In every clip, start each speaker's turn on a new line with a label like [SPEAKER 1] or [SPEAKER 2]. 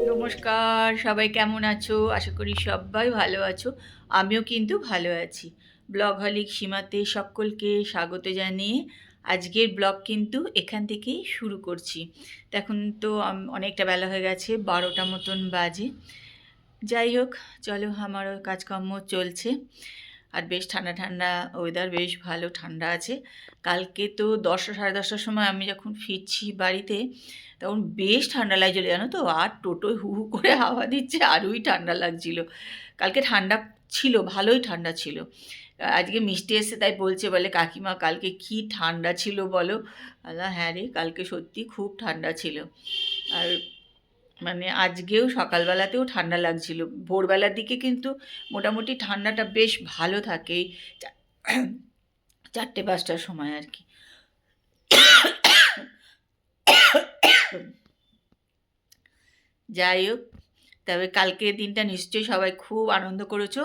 [SPEAKER 1] নমস্কার, সবাই কেমন আছো? আশা করি সবাই ভালো আছো। আমিও কিন্তু ভালো আছি। ব্লগহলিক সীমাতে সকলকে স্বাগত জানিয়ে আজকের ব্লগ কিন্তু এখান থেকেই শুরু করছি। তো এখন তো অনেকটা বেলা হয়ে গেছে, 12টা মতন বাজে। যাই হোক, চলো আমারও কাজকর্ম চলছে। আর বেশ ঠান্ডা ঠান্ডা ওয়েদার, বেশ ভালো ঠান্ডা আছে। কালকে তো 10টা সাড়ে 10টার সময় আমি যখন ফিরছি বাড়িতে, তখন বেশ ঠান্ডা লাগছিল জানো তো। আর টোটোয় হু হু করে হাওয়া দিচ্ছে, আরোই ঠান্ডা লাগছিল। কালকে ঠান্ডা ছিল, ভালোই ঠান্ডা ছিল। আজকে মিষ্টি এসে তাই বলছে, বলে কাকিমা কালকে কি ঠান্ডা ছিল বলো। আল্লাহ, হ্যাঁ রে, কালকে সত্যি খুব ঠান্ডা ছিল। আর মানে আজকেও সকালবেলাতেও ঠান্ডা লাগছিল। ভোরবেলার দিকে কিন্তু মোটামুটি ঠান্ডাটা বেশ ভালো থাকে, এই 4টে 5টার সময় আর কি। যাই হোক, তবে কালকের দিনটা নিশ্চয়ই সবাই খুব আনন্দ করেছো।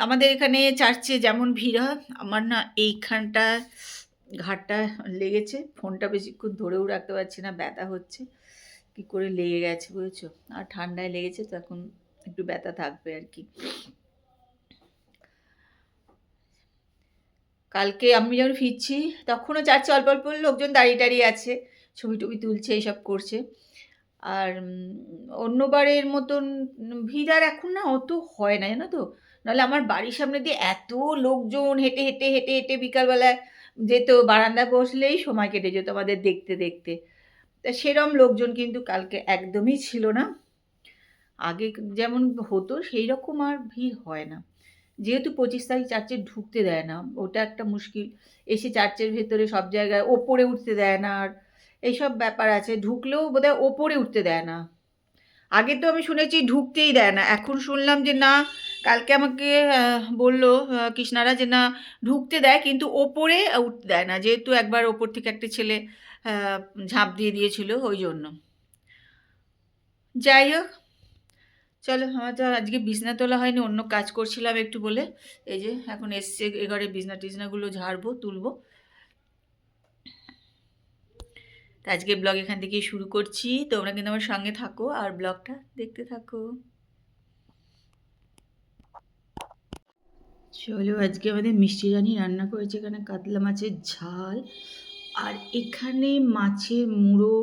[SPEAKER 1] আমাদের এখানে চার্চে যেমন ভিড় হয়, আমার না এইখানটা ঘাটটা লেগেছে, ফোনটা বেশিক্ষণ ধরেও রাখতে পারছি না, ব্যথা হচ্ছে। কি করে লেগে গেছে বুঝেছো, আর ঠান্ডায় লেগেছে তো এখন একটু ব্যথা থাকবে আর কি। কালকে আমি যখন ফিরছি, তখনও চার্চে অল্প অল্প লোকজন দাঁড়িয়ে দাঁড়িয়ে আছে, ছবি টবি তুলছে, এইসব করছে। আর অন্যবারের মতন ভিড় আর এখন না অত হয় না জানো তো। নাহলে আমার বাড়ির সামনে দিয়ে এত লোকজন হেঁটে হেঁটে হেঁটে হেঁটে বিকালবেলায় যেত, বারান্দায় বসলেই সময় কেটে যেত আমাদের দেখতে দেখতে। তা সেরম লোকজন কিন্তু কালকে একদমই ছিল না। আগে যেমন হতো সেই রকম আর ভিড় হয় না। যেহেতু 25 তারিখ চার্চে ঢুকতে দেয় না, ওটা একটা মুশকিল। এসে চার্চের ভেতরে সব জায়গায় ওপরে উঠতে দেয় না, আর এইসব ব্যাপার আছে। ঢুকলেও বোধহয় ওপরে উঠতে দেয় না। আগে তো আমি শুনেছি ঢুকতেই দেয় না, এখন শুনলাম যে না। কালকে আমাকে বললো কৃষ্ণারা যে না, ঢুকতে দেয় কিন্তু ওপরে উঠতে দেয় না, যেহেতু একবার ওপর থেকে একটা ছেলে ঝাঁপ দিয়ে দিয়েছিল ওই জন্য। যাই হোক, চলো, আমার তো আজকে বিছনা তোলা হয়নি, অন্য কাজ করছিলাম একটু বলে। এই যে এখন এসছে এ ঘরে বিছনা টিছনাগুলো ঝাড়বো, তুলবো। তো আজকে ব্লগ এখান থেকেই শুরু করছি, তোমরা কিন্তু আমার সঙ্গে থাকো আর ব্লগটা দেখতে থাকো। চলো, আজকে আমাদের মিষ্টি রানী রান্না করেছে এখানে কাতলা মাছের ঝাল, আর এখানে মাছের মুড়ো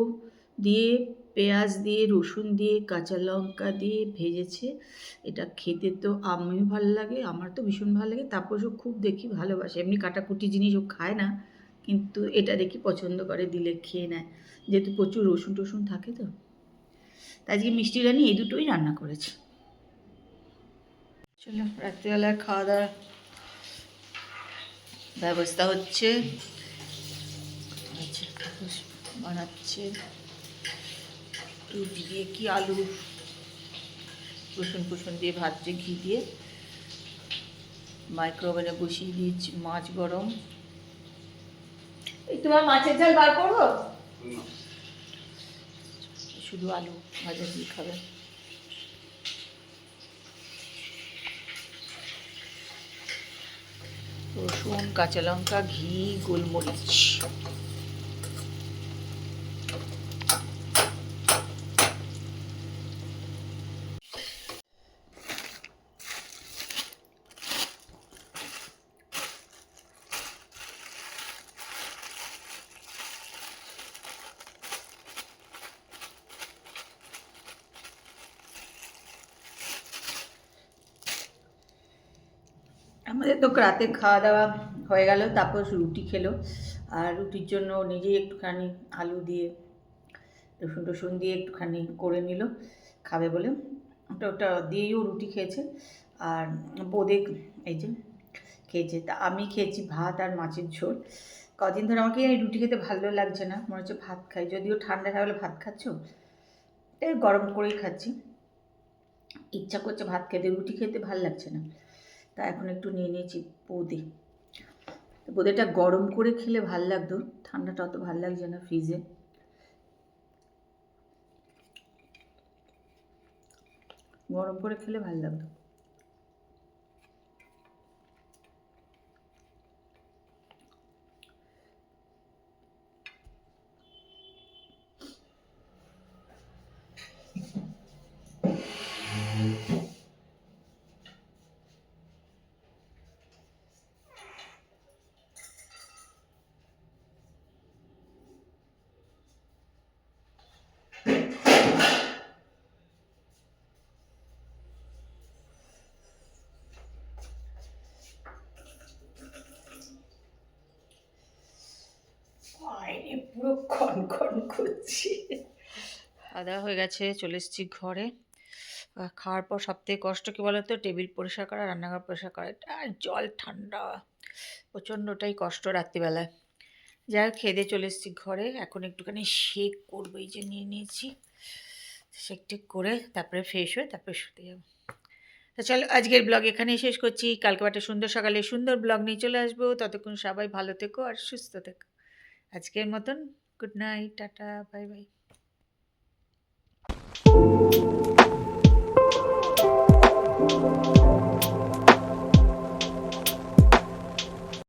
[SPEAKER 1] দিয়ে, পেঁয়াজ দিয়ে, রসুন দিয়ে, কাঁচা লঙ্কা দিয়ে ভেজেছে। এটা খেতে তো আমিও ভালো লাগে, আমার তো ভীষণ ভালো লাগে। তাপসও খুব দেখি ভালোবাসে, এমনি কাটাকুটি জিনিস ও খায় না, কিন্তু এটা দেখি পছন্দ করে, দিলে খেয়ে নেয়, যেহেতু প্রচুর রসুন টসুন থাকে তো। তাই আজকে মিষ্টি রানী এই দুটোই রান্না করেছে। চলো, রাত্রিবেলার খাওয়া দাওয়ার ব্যবস্থা হচ্ছে। আচ্ছা, বানাচ্ছে রুটি দিয়ে কি আলু রসুন ফসুন দিয়ে ভাজছে ঘি দিয়ে। মাইক্রোওভেনে বসিয়ে দিয়েছি মাছ গরম। এই তোমার মাছের ঝাল বার করবো, শুধু আলু ভাজা দিয়ে খাবে। রসুন, কাঁচা লঙ্কা, ঘি, গোলমরিচ। আমাদের তো রাতে খাওয়া দাওয়া হয়ে গেল, তারপর রুটি খেলো। আর রুটির জন্য নিজেই একটুখানি আলু দিয়ে রসুন টসুন দিয়ে একটুখানি করে নিল খাবে বলে, ওটা ওটা দিয়েও রুটি খেয়েছে। আর বোঁদে এই যে খেয়েছে। তা আমি খেয়েছি ভাত আর মাছের ঝোল। কদিন ধরে আমাকে এই রুটি খেতে ভালো লাগছে না, মনে হচ্ছে ভাত খাই, যদিও ঠান্ডা হলে ভাত খাচ্ছ, তাই গরম করেই খাচ্ছি। ইচ্ছা করছে ভাত খেতে, রুটি খেতে ভালো লাগছে না। তা এখন একটু নিয়ে নিয়েছি বোঁদে। বোঁদেটা গরম করে খেলে ভাল লাগতো, ঠান্ডাটা অত ভাল লাগছে না ফ্রিজে। গরম করে খেলে ভাল লাগতো। বাইরে পুরো খনখন করছে। খাওয়া দাওয়া হয়ে গেছে, চলে এসেছি ঘরে। খাওয়ার পর সবথেকে কষ্ট কী বলো তো, টেবিল পরিষ্কার করা, রান্নাঘর পরিষ্কার করা, আর জল ঠান্ডা, প্রচণ্ডটাই কষ্ট রাত্রিবেলায়। যাই হোক, খেয়ে দিয়ে চলে এসেছি ঘরে। এখন একটুখানি শেক করবো, এই যে নিয়ে নিয়েছি। শেক টেক করে তারপরে ফ্রেশ হয়ে তারপরে শুতে যাবো। তা চলো, আজকের ব্লগ এখানেই শেষ করছি। কালকে একটা সুন্দর সকালে সুন্দর ব্লগ নিয়ে চলে আসবো। ততক্ষণ সবাই ভালো থেকো আর সুস্থ থেকো। আজকের মতন good night, tata, bye bye.